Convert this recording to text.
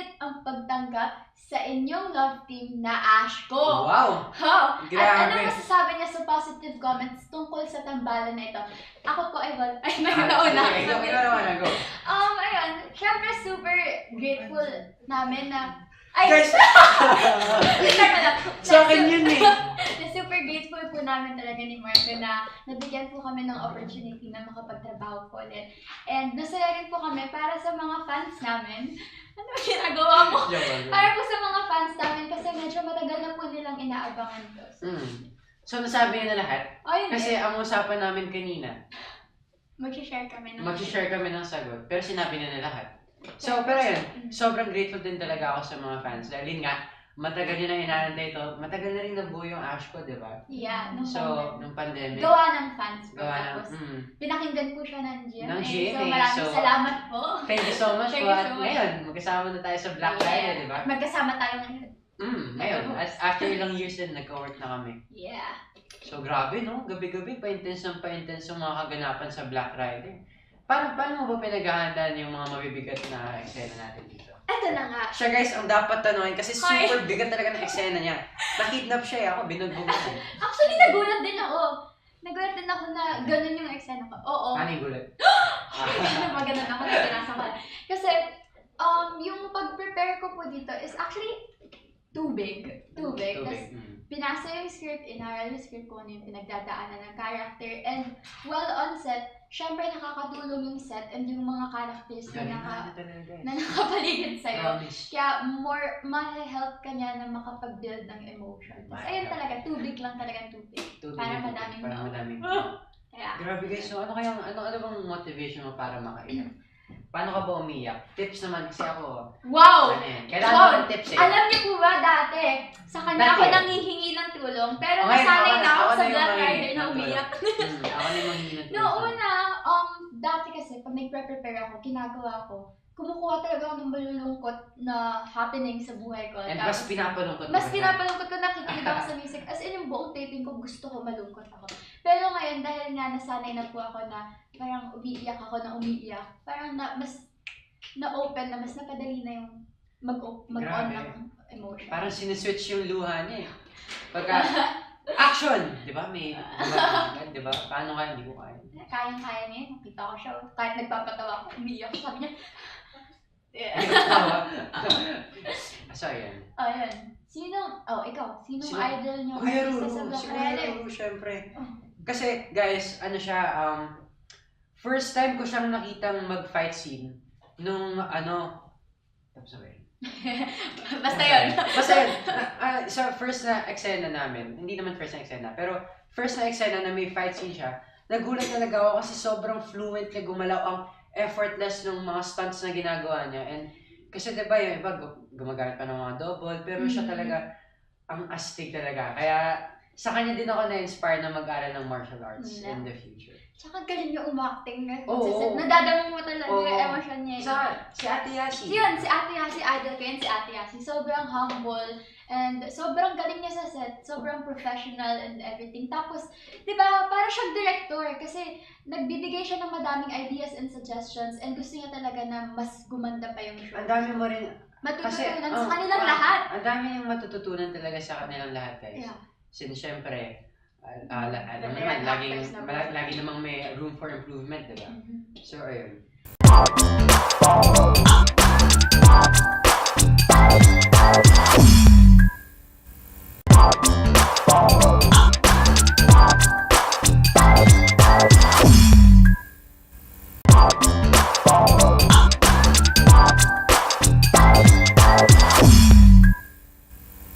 sulit ang pagtanggap sa inyong love team na Ashko. Wow! At Grabe! ano masasabi niya sa positive comments tungkol sa tambalan na ito? Ako po ay nauna. Ikaw, go. Ayun, syempre super grateful namin na ay, Guys! teka lang. Sa akin yun eh. Super grateful po namin talaga ni Marco na nabigyan po kami ng opportunity na makapagtrabaho po ulit. And nasaya rin po kami para sa mga fans namin. Ano ba ginagawa mo? Para po sa mga fans namin kasi medyo matagal na po nilang inaabangan to. So nasabi niya na lahat? Ayun Kasi ang usapan namin kanina, mag-share kami ng mag-share kami ng sagot, pero sinabi niya na lahat. So, pero yun, sobrang grateful din talaga ako sa mga fans. Dahil yun nga, matagal yun na hinahantay ito. Matagal na rin nabuo yung Ashko, di ba? Yeah, nung pandemic. Gawa ng fans po. Gawa Tapos, ng, pinakinggan po siya ng GMA. Ng GMA, So, maraming salamat po. Thank you so much Thank po. you At so much. ngayon, magkasama na tayo sa Black Friday, di ba? Magkasama tayo ngayon. Ngayon, at after ilang years din, nagka-work na kami. Yeah. So, grabe, no? Gabi-gabi, pa-intense yung mga kaganapan sa Black Friday. Paano mo ba pinaghahandaan yung mga mabibigat na eksena natin dito? Eto na nga. Siya guys, ang dapat tanungin kasi Hi. super bigat talaga ng eksena niya. Nakidnap siya ako, binugbog ko. Actually, nagulat din ako. Nagulat din ako na ganun yung eksena ko. Oo. Ano yung gulat? Maganon ako na binasa ko. Kasi, yung pag-prepare ko po dito is actually too big. Tapos, pinasa yung script, inaral yung script ko ano yung pinagdadaanan ng character. And while on set, syempre nakakatulong yung set and yung mga characters na nakapaligid sa'yo. Kaya more, ma-help ka niya na makapag-build ng emotion. Tapos ayun talaga, tubig lang talagang tubig. Para madaming Kaya, Grabe guys, so ano bang motivation mo para makaiyak? Paano ka ba umiyak? Tips naman kasi ako. wow! Kailangan ko ng tips eh. Alam niyo po ba dati, sa kanya ako nanghihingi ng tulong, pero nasanay na ako sa Black Friday na umiyak. Ako na yung manghingi ng tulong. Noong una, dati kasi pag nag-prepare ako, ginagawa ko, kumukuha talaga ako ng malulungkot na happening sa buhay ko. And mas pinapalungkot Mas pinapalungkot ko, nakikinig ako sa music. As in, yung buong taping ko, gusto ko malungkot ako. Pero ngayon, dahil nga nasanay na po ako na parang umiiyak ako na umiiyak, parang mas na-open na, mas napadali na yung mag-on ng emotion. Parang siniswitch yung luha niya eh. Pagka, action! Di ba? May, di ba? Paano kaya? Hindi ko kaya. Kayang-kaya niya. Nakita ko siya. Kahit nagpapatawa ako, umiiyak. Sabi niya, So, ayan. ayun. Ikaw. Sinong idol niyo? Kuya Artista Ruru. sa Black Si Kuya Friday? Ruru, syempre. Kasi, guys, ano siya, first time ko siyang nakitang mag-fight scene nung, tapos na Basta yun. Sa first na eksena namin, hindi naman first na eksena, pero first na eksena na may fight scene siya, nagulat talaga ako kasi sobrang fluent niya gumalaw, ang effortless ng mga stunts na ginagawa niya. And kasi diba yung iba gumagamit pa ng mga double, pero siya talaga ang astig talaga. Kaya sa kanya din ako na-inspire na mag-aral ng martial arts in the future. Tsaka galing niya umacting. Oo. Nadadama mo talaga yung emosyon niya. Si Ate Yasi. Yun, si Ate Yasi, idol ko yun si Ate Yasi. Sobrang humble and sobrang galing niya sa set. Sobrang professional and everything. Tapos, di ba, para siyang director kasi nagbibigay siya ng madaming ideas and suggestions and gusto niya talaga na mas gumanda pa yung show. Ang dami mo rin, matututunan sa kanilang lahat. Ang dami yung matututunan talaga sa kanilang lahat, guys. Yeah. Since syempre, alam mo naman, lagi namang may room for improvement, diba? So, ayun.